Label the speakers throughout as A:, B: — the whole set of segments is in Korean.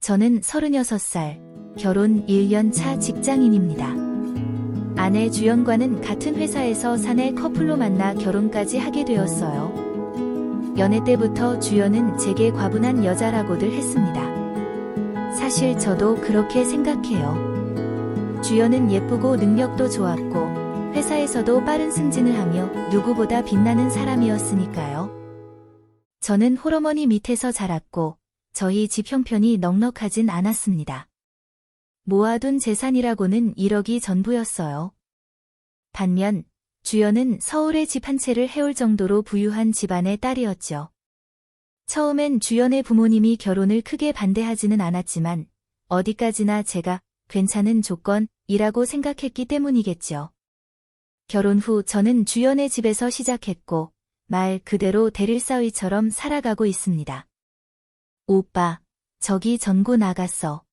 A: 저는 36살, 결혼 1년 차 직장인입니다. 아내 주연과는 같은 회사에서 사내 커플로 만나 결혼까지 하게 되었어요. 연애 때부터 주연은 제게 과분한 여자라고들 했습니다. 사실 저도 그렇게 생각해요. 주연은 예쁘고 능력도 좋았고 회사에서도 빠른 승진을 하며 누구보다 빛나는 사람이었으니까요. 저는 홀어머니 밑에서 자랐고 저희 집 형편이 넉넉하진 않았습니다. 모아둔 재산이라고는 1억이 전부였어요. 반면 주연은 서울에 집 한 채를 해올 정도로 부유한 집안의 딸이었죠. 처음엔 주연의 부모님이 결혼을 크게 반대하지는 않았지만 어디까지나 제가 괜찮은 조건이라고 생각했기 때문이겠죠. 결혼 후 저는 주연의 집에서 시작했고 말 그대로 대릴사위처럼 살아가고 있습니다. 오빠, 저기 전구 나갔어.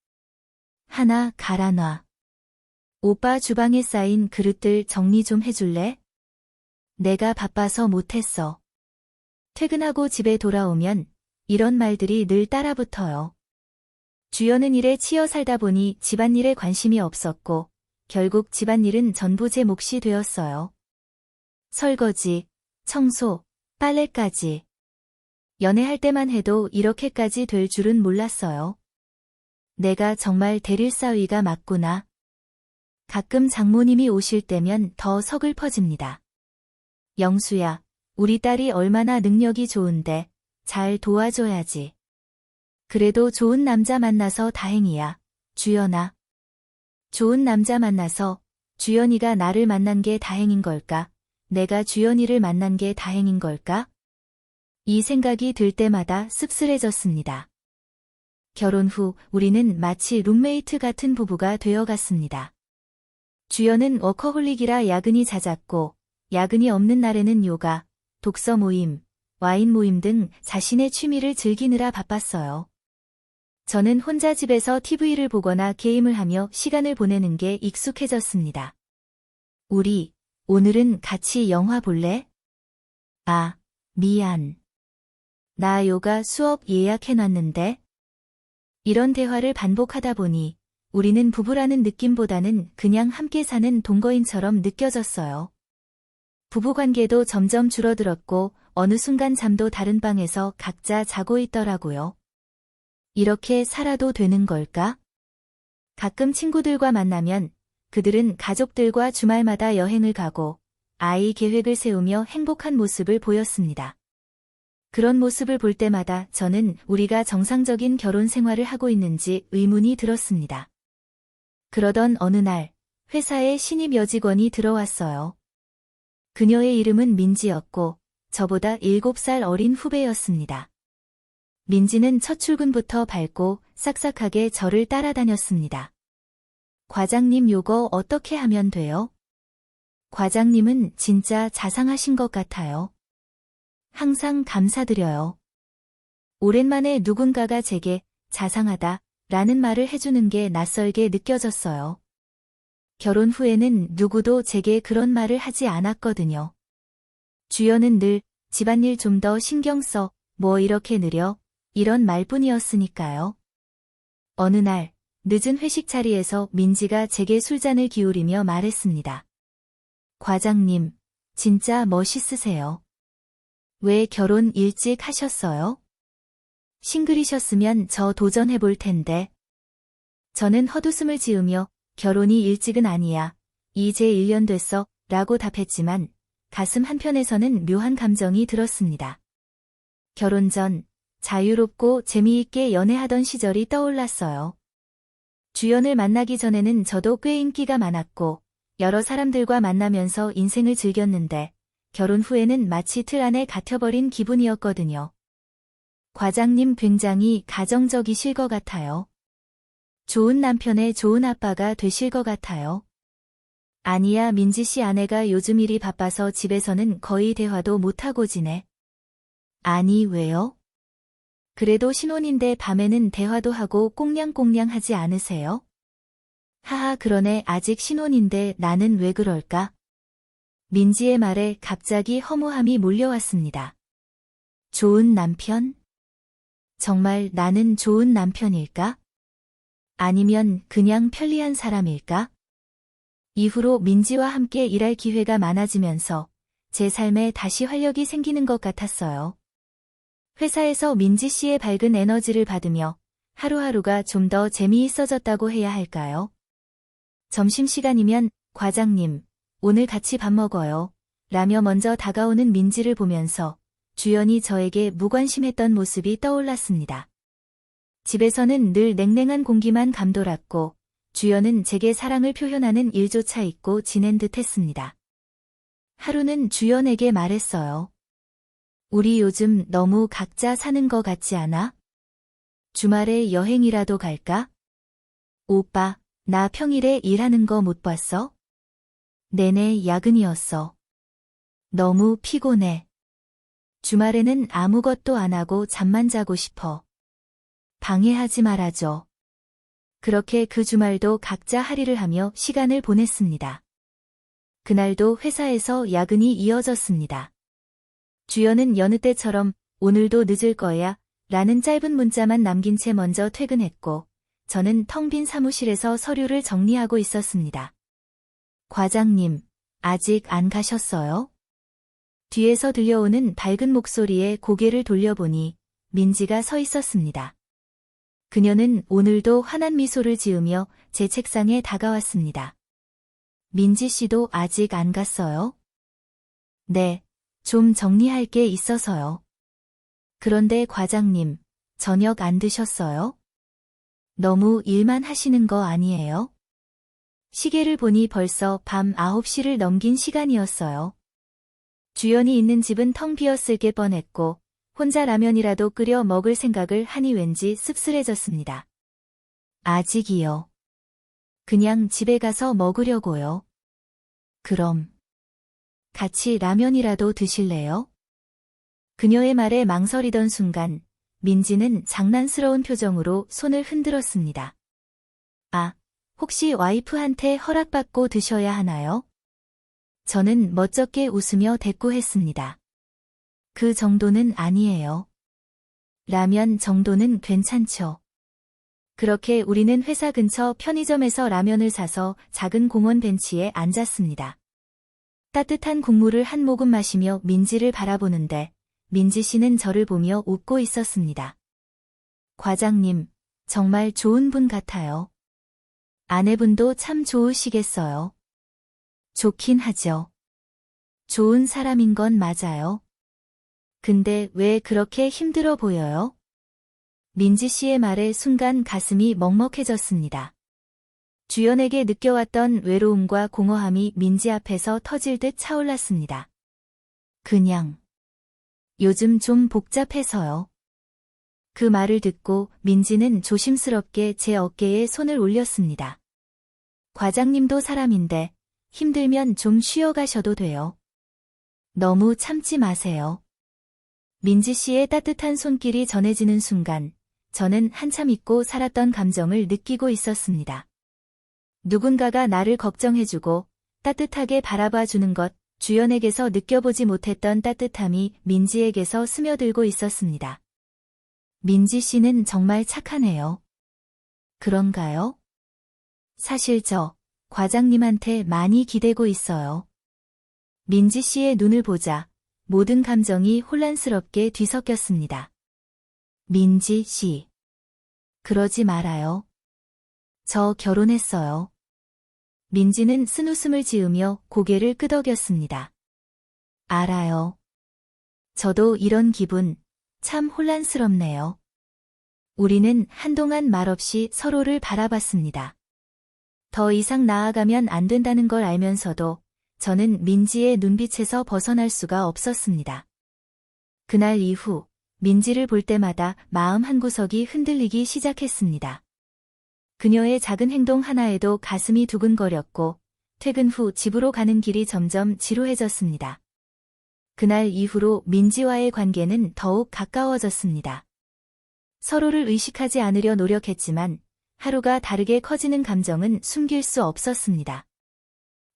A: 하나 갈아놔. 오빠 주방에 쌓인 그릇들 정리 좀 해줄래? 내가 바빠서 못했어. 퇴근하고 집에 돌아오면 이런 말들이 늘 따라붙어요. 주연은 일에 치여 살다 보니 집안일에 관심이 없었고 결국 집안일은 전부 제 몫이 되었어요. 설거지, 청소, 빨래까지. 연애할 때만 해도 이렇게까지 될 줄은 몰랐어요. 내가 정말 대릴사위가 맞구나. 가끔 장모님이 오실 때면 더 서글퍼집니다. 영수야, 우리 딸이 얼마나 능력이 좋은데 잘 도와줘야지. 그래도 좋은 남자 만나서 다행이야, 주연아. 좋은 남자 만나서 주연이가 나를 만난 게 다행인 걸까? 내가 주연이를 만난 게 다행인 걸까? 이 생각이 들 때마다 씁쓸해졌습니다. 결혼 후 우리는 마치 룸메이트 같은 부부가 되어갔습니다. 주연은 워커홀릭이라 야근이 잦았고 야근이 없는 날에는 요가, 독서 모임, 와인 모임 등 자신의 취미를 즐기느라 바빴어요. 저는 혼자 집에서 TV를 보거나 게임을 하며 시간을 보내는 게 익숙해졌습니다. 우리 오늘은 같이 영화 볼래? 아, 미안. 나 요가 수업 예약해놨는데? 이런 대화를 반복하다 보니 우리는 부부라는 느낌보다는 그냥 함께 사는 동거인처럼 느껴졌어요. 부부관계도 점점 줄어들었고 어느 순간 잠도 다른 방에서 각자 자고 있더라고요. 이렇게 살아도 되는 걸까? 가끔 친구들과 만나면 그들은 가족들과 주말마다 여행을 가고 아이 계획을 세우며 행복한 모습을 보였습니다. 그런 모습을 볼 때마다 저는 우리가 정상적인 결혼 생활을 하고 있는지 의문이 들었습니다. 그러던 어느 날 회사에 신입 여직원이 들어왔어요. 그녀의 이름은 민지였고 저보다 7살 어린 후배였습니다. 민지는 첫 출근부터 밝고 싹싹하게 저를 따라다녔습니다. 과장님 요거 어떻게 하면 돼요? 과장님은 진짜 자상하신 것 같아요. 항상 감사드려요. 오랜만에 누군가가 제게 자상하다 라는 말을 해주는 게 낯설게 느껴졌어요. 결혼 후에는 누구도 제게 그런 말을 하지 않았거든요. 주연은 늘 집안일 좀 더 신경 써, 뭐 이렇게 느려, 이런 말뿐이었으니까요. 어느 날 늦은 회식 자리에서 민지가 제게 술잔을 기울이며 말했습니다. 과장님, 진짜 멋있으세요. 왜 결혼 일찍 하셨어요? 싱글이셨으면 저 도전해볼 텐데. 저는 헛웃음을 지으며 결혼이 일찍은 아니야. 이제 1년 됐어 라고 답했지만 가슴 한편에서는 묘한 감정이 들었습니다. 결혼 전 자유롭고 재미있게 연애하던 시절이 떠올랐어요. 주연을 만나기 전에는 저도 꽤 인기가 많았고 여러 사람들과 만나면서 인생을 즐겼는데 결혼 후에는 마치 틀 안에 갇혀버린 기분이었거든요. 과장님 굉장히 가정적이실 것 같아요. 좋은 남편의 좋은 아빠가 되실 것 같아요. 아니야, 민지 씨 아내가 요즘 일이 바빠서 집에서는 거의 대화도 못하고 지내. 아니, 왜요? 그래도 신혼인데 밤에는 대화도 하고 꽁냥꽁냥 하지 않으세요? 하하, 그러네. 아직 신혼인데 나는 왜 그럴까? 민지의 말에 갑자기 허무함이 몰려왔습니다. 좋은 남편? 정말 나는 좋은 남편일까? 아니면 그냥 편리한 사람일까? 이후로 민지와 함께 일할 기회가 많아지면서 제 삶에 다시 활력이 생기는 것 같았어요. 회사에서 민지 씨의 밝은 에너지를 받으며 하루하루가 좀 더 재미있어졌다고 해야 할까요? 점심시간이면 과장님, 오늘 같이 밥 먹어요. 라며 먼저 다가오는 민지를 보면서 주연이 저에게 무관심했던 모습이 떠올랐습니다. 집에서는 늘 냉랭한 공기만 감돌았고 주연은 제게 사랑을 표현하는 일조차 잊고 지낸 듯 했습니다. 하루는 주연에게 말했어요. 우리 요즘 너무 각자 사는 거 같지 않아? 주말에 여행이라도 갈까? 오빠, 나 평일에 일하는 거 못 봤어? 내내 야근이었어. 너무 피곤해. 주말에는 아무것도 안 하고 잠만 자고 싶어. 방해하지 말아줘. 그렇게 그 주말도 각자 할일을 하며 시간을 보냈습니다. 그날도 회사에서 야근이 이어졌습니다. 주연은 여느 때처럼 오늘도 늦을 거야 라는 짧은 문자만 남긴 채 먼저 퇴근했고 저는 텅 빈 사무실에서 서류를 정리하고 있었습니다. 과장님, 아직 안 가셨어요? 뒤에서 들려오는 밝은 목소리에 고개를 돌려보니 민지가 서 있었습니다. 그녀는 오늘도 환한 미소를 지으며 제 책상에 다가왔습니다. 민지 씨도 아직 안 갔어요? 네, 좀 정리할 게 있어서요. 그런데 과장님, 저녁 안 드셨어요? 너무 일만 하시는 거 아니에요? 시계를 보니 벌써 밤 9시를 넘긴 시간이었어요. 주연이 있는 집은 텅 비었을 게 뻔했고 혼자 라면이라도 끓여 먹을 생각을 하니 왠지 씁쓸해졌습니다. 아직이요. 그냥 집에 가서 먹으려고요. 그럼 같이 라면이라도 드실래요? 그녀의 말에 망설이던 순간 민지는 장난스러운 표정으로 손을 흔들었습니다. 아, 혹시 와이프한테 허락받고 드셔야 하나요? 저는 멋쩍게 웃으며 대꾸했습니다. 그 정도는 아니에요. 라면 정도는 괜찮죠. 그렇게 우리는 회사 근처 편의점에서 라면을 사서 작은 공원 벤치에 앉았습니다. 따뜻한 국물을 한 모금 마시며 민지를 바라보는데 민지 씨는 저를 보며 웃고 있었습니다. 과장님, 정말 좋은 분 같아요. 아내분도 참 좋으시겠어요. 좋긴 하죠. 좋은 사람인 건 맞아요. 근데 왜 그렇게 힘들어 보여요? 민지 씨의 말에 순간 가슴이 먹먹해졌습니다. 주연에게 느껴왔던 외로움과 공허함이 민지 앞에서 터질 듯 차올랐습니다. 그냥 요즘 좀 복잡해서요. 그 말을 듣고 민지는 조심스럽게 제 어깨에 손을 올렸습니다. 과장님도 사람인데 힘들면 좀 쉬어가셔도 돼요. 너무 참지 마세요. 민지 씨의 따뜻한 손길이 전해지는 순간 저는 한참 잊고 살았던 감정을 느끼고 있었습니다. 누군가가 나를 걱정해주고 따뜻하게 바라봐주는 것, 주연에게서 느껴보지 못했던 따뜻함이 민지에게서 스며들고 있었습니다. 민지 씨는 정말 착하네요. 그런가요? 사실 저 과장님한테 많이 기대고 있어요. 민지 씨의 눈을 보자 모든 감정이 혼란스럽게 뒤섞였습니다. 민지 씨. 그러지 말아요. 저 결혼했어요. 민지는 쓴웃음을 지으며 고개를 끄덕였습니다. 알아요. 저도 이런 기분 참 혼란스럽네요. 우리는 한동안 말없이 서로를 바라봤습니다. 더 이상 나아가면 안 된다는 걸 알면서도 저는 민지의 눈빛에서 벗어날 수가 없었습니다. 그날 이후 민지를 볼 때마다 마음 한구석이 흔들리기 시작했습니다. 그녀의 작은 행동 하나에도 가슴이 두근거렸고 퇴근 후 집으로 가는 길이 점점 지루해졌습니다. 그날 이후로 민지와의 관계는 더욱 가까워졌습니다. 서로를 의식하지 않으려 노력했지만 하루가 다르게 커지는 감정은 숨길 수 없었습니다.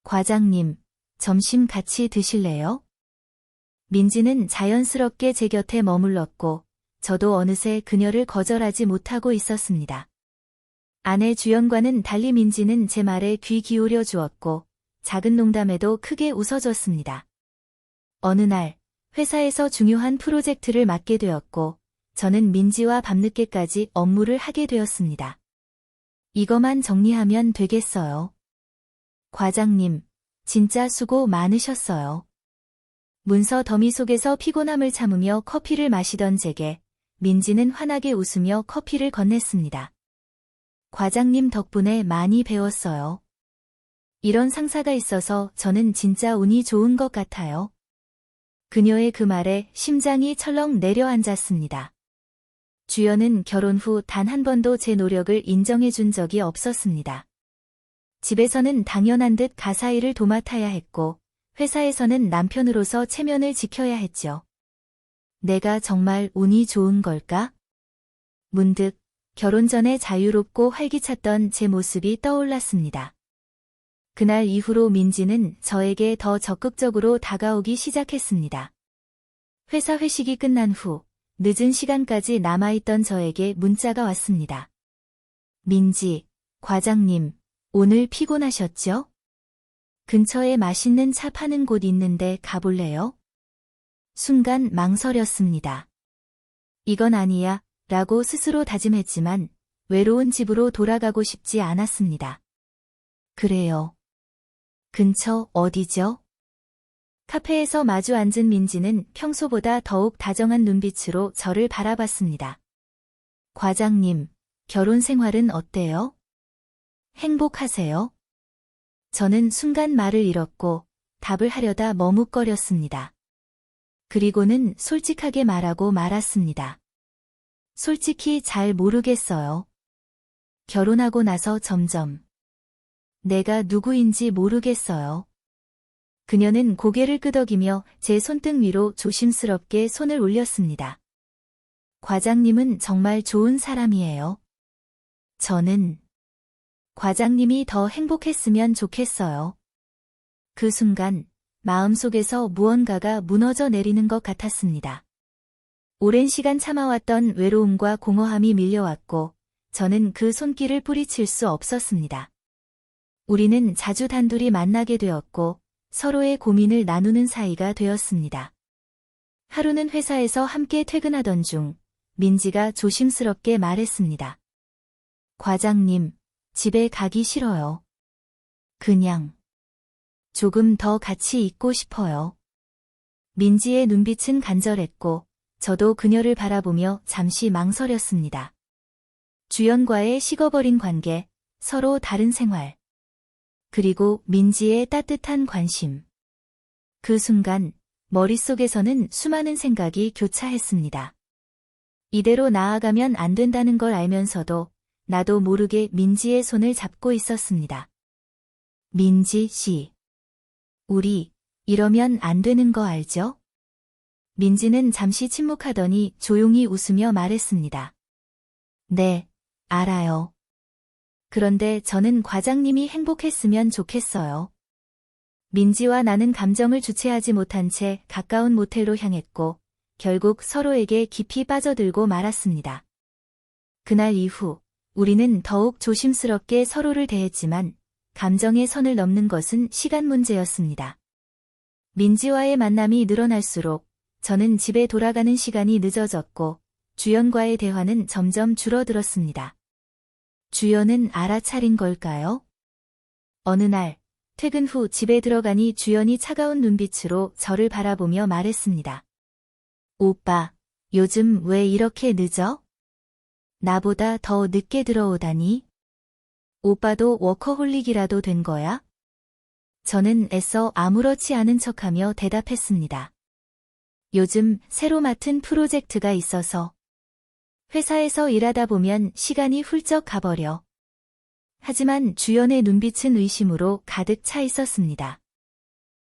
A: 과장님, 점심 같이 드실래요? 민지는 자연스럽게 제 곁에 머물렀고 저도 어느새 그녀를 거절하지 못하고 있었습니다. 아내 주연과는 달리 민지는 제 말에 귀 기울여 주었고 작은 농담에도 크게 웃어줬습니다. 어느 날 회사에서 중요한 프로젝트를 맡게 되었고 저는 민지와 밤늦게까지 업무를 하게 되었습니다. 이거만 정리하면 되겠어요. 과장님, 진짜 수고 많으셨어요. 문서 더미 속에서 피곤함을 참으며 커피를 마시던 제게 민지는 환하게 웃으며 커피를 건넸습니다. 과장님 덕분에 많이 배웠어요. 이런 상사가 있어서 저는 진짜 운이 좋은 것 같아요. 그녀의 그 말에 심장이 철렁 내려앉았습니다. 주연은 결혼 후 단 한 번도 제 노력을 인정해 준 적이 없었습니다. 집에서는 당연한 듯 가사 일을 도맡아야 했고 회사에서는 남편으로서 체면을 지켜야 했죠. 내가 정말 운이 좋은 걸까? 문득 결혼 전에 자유롭고 활기찼던 제 모습이 떠올랐습니다. 그날 이후로 민지는 저에게 더 적극적으로 다가오기 시작했습니다. 회사 회식이 끝난 후 늦은 시간까지 남아있던 저에게 문자가 왔습니다. 민지, 과장님, 오늘 피곤하셨죠? 근처에 맛있는 차 파는 곳 있는데 가볼래요? 순간 망설였습니다. 이건 아니야, 라고 스스로 다짐했지만 외로운 집으로 돌아가고 싶지 않았습니다. 그래요. 근처 어디죠? 카페에서 마주 앉은 민지는 평소보다 더욱 다정한 눈빛으로 저를 바라봤습니다. 과장님, 결혼 생활은 어때요? 행복하세요? 저는 순간 말을 잃었고 답을 하려다 머뭇거렸습니다. 그리고는 솔직하게 말하고 말았습니다. 솔직히 잘 모르겠어요. 결혼하고 나서 점점 내가 누구인지 모르겠어요. 그녀는 고개를 끄덕이며 제 손등 위로 조심스럽게 손을 올렸습니다. 과장님은 정말 좋은 사람이에요. 저는 과장님이 더 행복했으면 좋겠어요. 그 순간 마음속에서 무언가가 무너져 내리는 것 같았습니다. 오랜 시간 참아왔던 외로움과 공허함이 밀려왔고 저는 그 손길을 뿌리칠 수 없었습니다. 우리는 자주 단둘이 만나게 되었고 서로의 고민을 나누는 사이가 되었습니다. 하루는 회사에서 함께 퇴근하던 중 민지가 조심스럽게 말했습니다. 과장님, 집에 가기 싫어요. 그냥 조금 더 같이 있고 싶어요. 민지의 눈빛은 간절했고 저도 그녀를 바라보며 잠시 망설였습니다. 주연과의 식어버린 관계, 서로 다른 생활. 그리고 민지의 따뜻한 관심. 그 순간 머릿속에서는 수많은 생각이 교차했습니다. 이대로 나아가면 안 된다는 걸 알면서도 나도 모르게 민지의 손을 잡고 있었습니다. 민지 씨. 우리 이러면 안 되는 거 알죠? 민지는 잠시 침묵하더니 조용히 웃으며 말했습니다. 네, 알아요. 그런데 저는 과장님이 행복했으면 좋겠어요. 민지와 나는 감정을 주체하지 못한 채 가까운 모텔로 향했고 결국 서로에게 깊이 빠져들고 말았습니다. 그날 이후 우리는 더욱 조심스럽게 서로를 대했지만 감정의 선을 넘는 것은 시간 문제였습니다. 민지와의 만남이 늘어날수록 저는 집에 돌아가는 시간이 늦어졌고 주연과의 대화는 점점 줄어들었습니다. 주연은 알아차린 걸까요? 어느 날 퇴근 후 집에 들어가니 주연이 차가운 눈빛으로 저를 바라보며 말했습니다. 오빠, 요즘 왜 이렇게 늦어? 나보다 더 늦게 들어오다니? 오빠도 워커홀릭이라도 된 거야? 저는 애써 아무렇지 않은 척하며 대답했습니다. 요즘 새로 맡은 프로젝트가 있어서. 회사에서 일하다 보면 시간이 훌쩍 가버려. 하지만 주연의 눈빛은 의심으로 가득 차 있었습니다.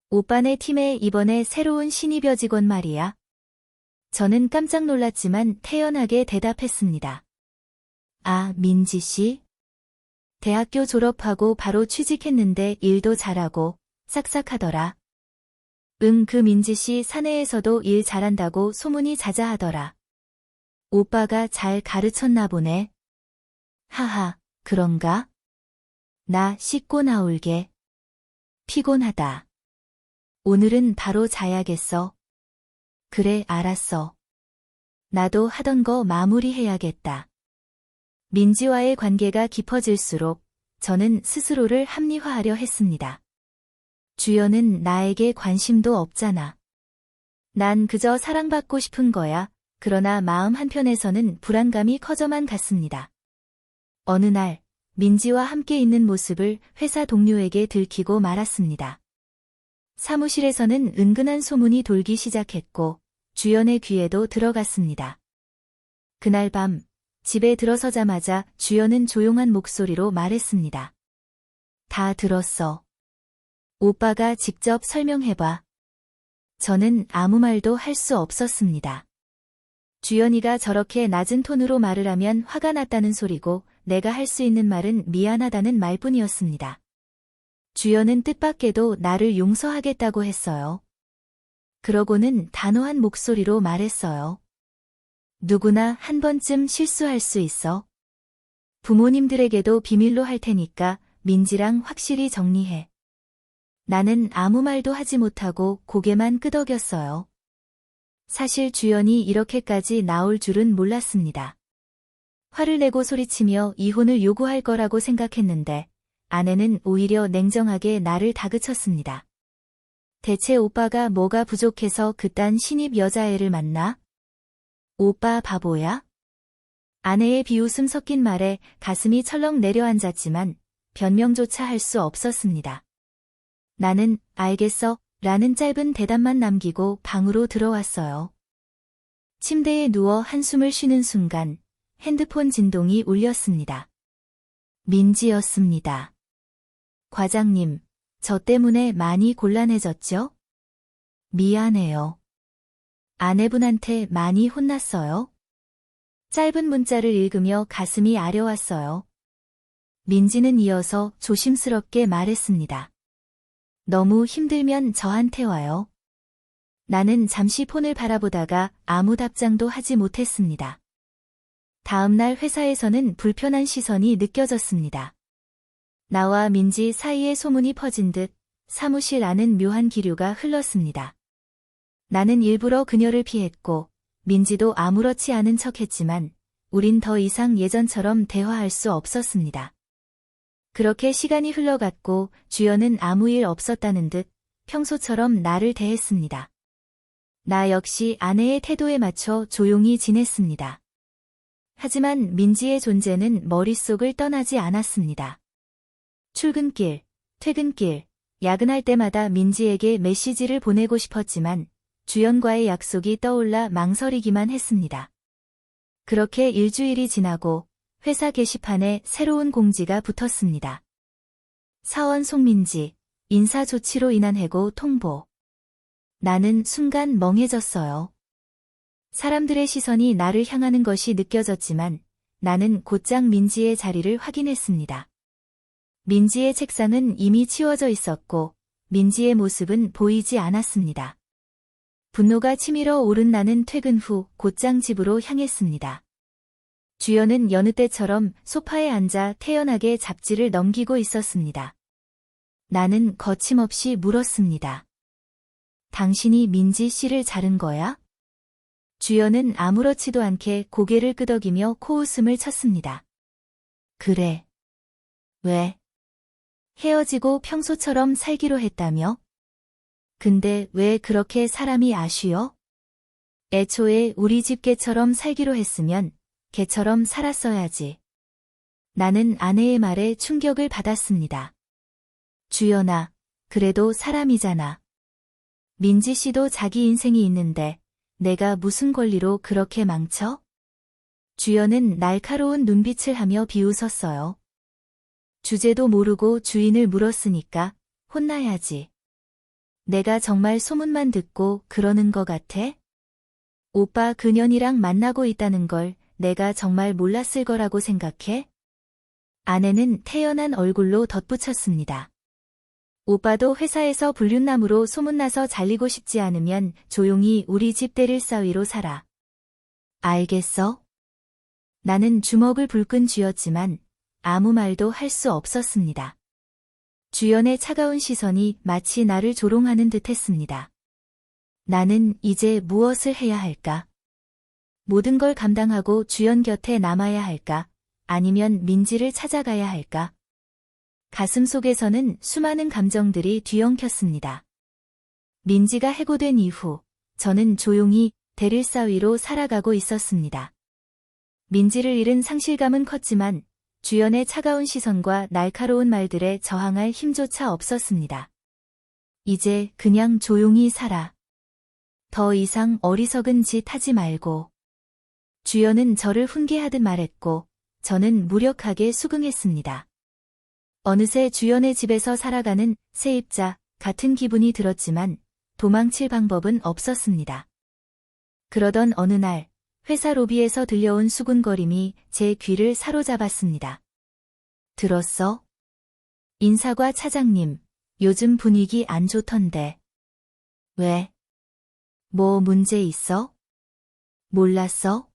A: 오빠네 팀에 이번에 새로운 신입 직원 말이야. 저는 깜짝 놀랐지만 태연하게 대답했습니다. 아, 민지 씨? 대학교 졸업하고 바로 취직했는데 일도 잘하고 싹싹하더라. 그 민지 씨 사내에서도 일 잘한다고 소문이 자자하더라. 오빠가 잘 가르쳤나 보네. 하하, 그런가? 나 씻고 나올게. 피곤하다. 오늘은 바로 자야겠어. 그래, 알았어. 나도 하던 거 마무리해야겠다. 민지와의 관계가 깊어질수록 저는 스스로를 합리화하려 했습니다. 주연은 나에게 관심도 없잖아. 난 그저 사랑받고 싶은 거야. 그러나 마음 한편에서는 불안감이 커져만 갔습니다. 어느 날 민지와 함께 있는 모습을 회사 동료에게 들키고 말았습니다. 사무실에서는 은근한 소문이 돌기 시작했고 주연의 귀에도 들어갔습니다. 그날 밤 집에 들어서자마자 주연은 조용한 목소리로 말했습니다. 다 들었어. 오빠가 직접 설명해봐. 저는 아무 말도 할 수 없었습니다. 주연이가 저렇게 낮은 톤으로 말을 하면 화가 났다는 소리고 내가 할 수 있는 말은 미안하다는 말뿐이었습니다. 주연은 뜻밖에도 나를 용서하겠다고 했어요. 그러고는 단호한 목소리로 말했어요. 누구나 한 번쯤 실수할 수 있어. 부모님들에게도 비밀로 할 테니까 민지랑 확실히 정리해. 나는 아무 말도 하지 못하고 고개만 끄덕였어요. 사실 주연이 이렇게까지 나올 줄은 몰랐습니다. 화를 내고 소리치며 이혼을 요구할 거라고 생각했는데 아내는 오히려 냉정하게 나를 다그쳤습니다. 대체 오빠가 뭐가 부족해서 그딴 신입 여자애를 만나? 오빠 바보야? 아내의 비웃음 섞인 말에 가슴이 철렁 내려앉았지만 변명조차 할 수 없었습니다. 나는 알겠어 라는 짧은 대답만 남기고 방으로 들어왔어요. 침대에 누워 한숨을 쉬는 순간 핸드폰 진동이 울렸습니다. 민지였습니다. 과장님, 저 때문에 많이 곤란해졌죠? 미안해요. 아내분한테 많이 혼났어요? 짧은 문자를 읽으며 가슴이 아려왔어요. 민지는 이어서 조심스럽게 말했습니다. 너무 힘들면 저한테 와요. 나는 잠시 폰을 바라보다가 아무 답장도 하지 못했습니다. 다음 날 회사에서는 불편한 시선이 느껴졌습니다. 나와 민지 사이에 소문이 퍼진 듯 사무실 안은 묘한 기류가 흘렀습니다. 나는 일부러 그녀를 피했고 민지도 아무렇지 않은 척했지만 우린 더 이상 예전처럼 대화할 수 없었습니다. 그렇게 시간이 흘러갔고 주연은 아무 일 없었다는 듯 평소처럼 나를 대했습니다. 나 역시 아내의 태도에 맞춰 조용히 지냈습니다. 하지만 민지의 존재는 머릿속을 떠나지 않았습니다. 출근길, 퇴근길, 야근할 때마다 민지에게 메시지를 보내고 싶었지만 주연과의 약속이 떠올라 망설이기만 했습니다. 그렇게 일주일이 지나고 회사 게시판에 새로운 공지가 붙었습니다. 사원 송민지, 인사 조치로 인한 해고 통보. 나는 순간 멍해졌어요. 사람들의 시선이 나를 향하는 것이 느껴졌지만 나는 곧장 민지의 자리를 확인했습니다. 민지의 책상은 이미 치워져 있었고 민지의 모습은 보이지 않았습니다. 분노가 치밀어 오른 나는 퇴근 후 곧장 집으로 향했습니다. 주연은 여느 때처럼 소파에 앉아 태연하게 잡지를 넘기고 있었습니다. 나는 거침없이 물었습니다. 당신이 민지 씨를 자른 거야? 주연은 아무렇지도 않게 고개를 끄덕이며 코웃음을 쳤습니다. 그래. 왜? 헤어지고 평소처럼 살기로 했다며? 근데 왜 그렇게 사람이 아쉬워? 애초에 우리 집 개처럼 살기로 했으면 개처럼 살았어야지. 나는 아내의 말에 충격을 받았습니다. 주연아, 그래도 사람이잖아. 민지 씨도 자기 인생이 있는데 내가 무슨 권리로 그렇게 망쳐? 주연은 날카로운 눈빛을 하며 비웃었어요. 주제도 모르고 주인을 물었으니까 혼나야지. 내가 정말 소문만 듣고 그러는 거 같아? 오빠 그년이랑 만나고 있다는 걸 내가 정말 몰랐을 거라고 생각해? 아내는 태연한 얼굴로 덧붙였습니다. 오빠도 회사에서 불륜남으로 소문나서 잘리고 싶지 않으면 조용히 우리 집 때릴 사위로 살아. 알겠어? 나는 주먹을 불끈 쥐었지만 아무 말도 할 수 없었습니다. 주연의 차가운 시선이 마치 나를 조롱하는 듯 했습니다. 나는 이제 무엇을 해야 할까? 모든 걸 감당하고 주연 곁에 남아야 할까? 아니면 민지를 찾아가야 할까? 가슴 속에서는 수많은 감정들이 뒤엉켰습니다. 민지가 해고된 이후 저는 조용히 대릴사 위로 살아가고 있었습니다. 민지를 잃은 상실감은 컸지만 주연의 차가운 시선과 날카로운 말들에 저항할 힘조차 없었습니다. 이제 그냥 조용히 살아. 더 이상 어리석은 짓 하지 말고. 주연은 저를 훈계하듯 말했고 저는 무력하게 수긍했습니다. 어느새 주연의 집에서 살아가는 세입자 같은 기분이 들었지만 도망칠 방법은 없었습니다. 그러던 어느 날 회사 로비에서 들려온 수군거림이 제 귀를 사로잡았습니다. 들었어? 인사과 차장님, 요즘 분위기 안 좋던데. 왜? 뭐 문제 있어? 몰랐어?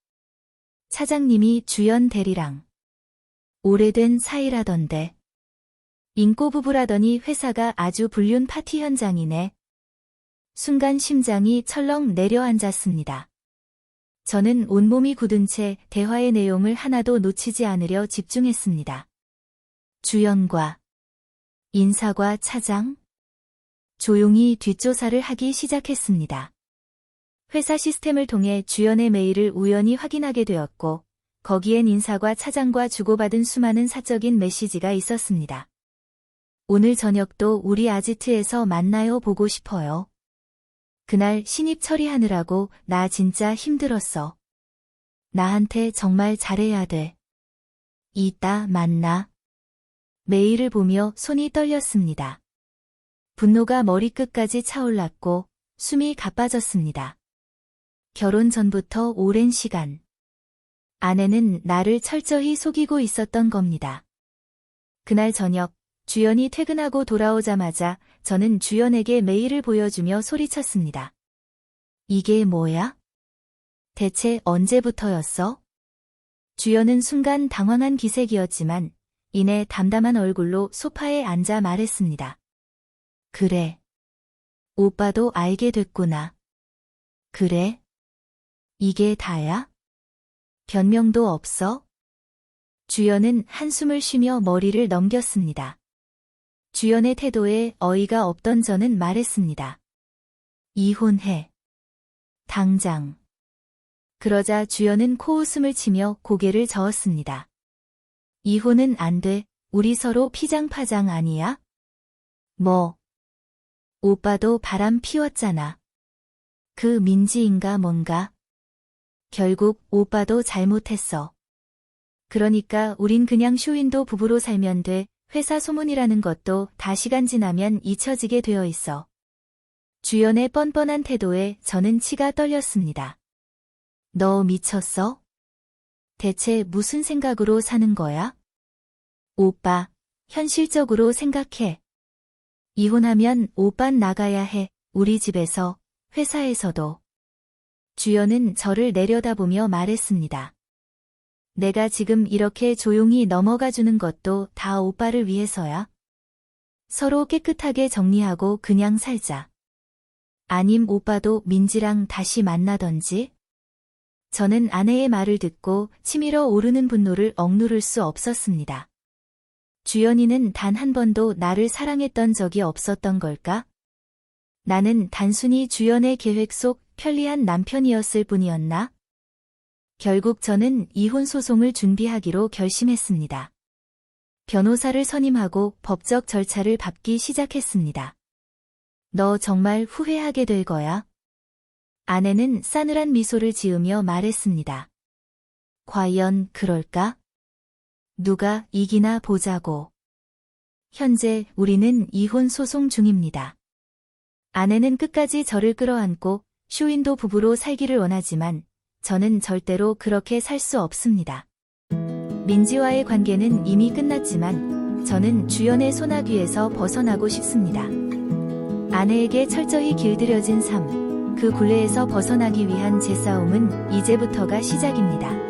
A: 차장님이 주연 대리랑 오래된 사이라던데. 인꼬 부부라더니 회사가 아주 불륜 파티 현장이네. 순간 심장이 철렁 내려앉았습니다. 저는 온몸이 굳은 채 대화의 내용을 하나도 놓치지 않으려 집중했습니다. 주연과 인사과 차장? 조용히 뒷조사를 하기 시작했습니다. 회사 시스템을 통해 주연의 메일을 우연히 확인하게 되었고 거기엔 인사과 차장과 주고받은 수많은 사적인 메시지가 있었습니다. 오늘 저녁도 우리 아지트에서 만나요. 보고 싶어요. 그날 신입 처리하느라고 나 진짜 힘들었어. 나한테 정말 잘해야 돼. 이따 만나. 메일을 보며 손이 떨렸습니다. 분노가 머리끝까지 차올랐고 숨이 가빠졌습니다. 결혼 전부터 오랜 시간. 아내는 나를 철저히 속이고 있었던 겁니다. 그날 저녁 주연이 퇴근하고 돌아오자마자 저는 주연에게 메일을 보여주며 소리쳤습니다. 이게 뭐야? 대체 언제부터였어? 주연은 순간 당황한 기색이었지만 이내 담담한 얼굴로 소파에 앉아 말했습니다. 그래. 오빠도 알게 됐구나. 그래? 이게 다야? 변명도 없어? 주연은 한숨을 쉬며 머리를 넘겼습니다. 주연의 태도에 어이가 없던 저는 말했습니다. 이혼해. 당장. 그러자 주연은 코웃음을 치며 고개를 저었습니다. 이혼은 안 돼. 우리 서로 피장파장 아니야? 뭐? 오빠도 바람 피웠잖아. 그 민지인가 뭔가? 결국 오빠도 잘못했어. 그러니까 우린 그냥 쇼윈도 부부로 살면 돼. 회사 소문이라는 것도 다 시간 지나면 잊혀지게 되어 있어. 주연의 뻔뻔한 태도에 저는 치가 떨렸습니다. 너 미쳤어? 대체 무슨 생각으로 사는 거야? 오빠, 현실적으로 생각해. 이혼하면 오빤 나가야 해. 우리 집에서, 회사에서도. 주연은 저를 내려다보며 말했습니다. 내가 지금 이렇게 조용히 넘어가주는 것도 다 오빠를 위해서야. 서로 깨끗하게 정리하고 그냥 살자. 아님 오빠도 민지랑 다시 만나던지. 저는 아내의 말을 듣고 치밀어 오르는 분노를 억누를 수 없었습니다. 주연이는 단 한 번도 나를 사랑했던 적이 없었던 걸까? 나는 단순히 주연의 계획 속 편리한 남편이었을 뿐이었나? 결국 저는 이혼 소송을 준비하기로 결심했습니다. 변호사를 선임하고 법적 절차를 밟기 시작했습니다. 너 정말 후회하게 될 거야. 아내는 싸늘한 미소를 지으며 말했습니다. 과연 그럴까? 누가 이기나 보자고. 현재 우리는 이혼 소송 중입니다. 아내는 끝까지 저를 끌어안고 쇼윈도 부부로 살기를 원하지만 저는 절대로 그렇게 살 수 없습니다. 민지와의 관계는 이미 끝났지만 저는 주연의 소나귀에서 벗어나고 싶습니다. 아내에게 철저히 길들여진 삶, 그 굴레에서 벗어나기 위한 제 싸움은 이제부터가 시작입니다.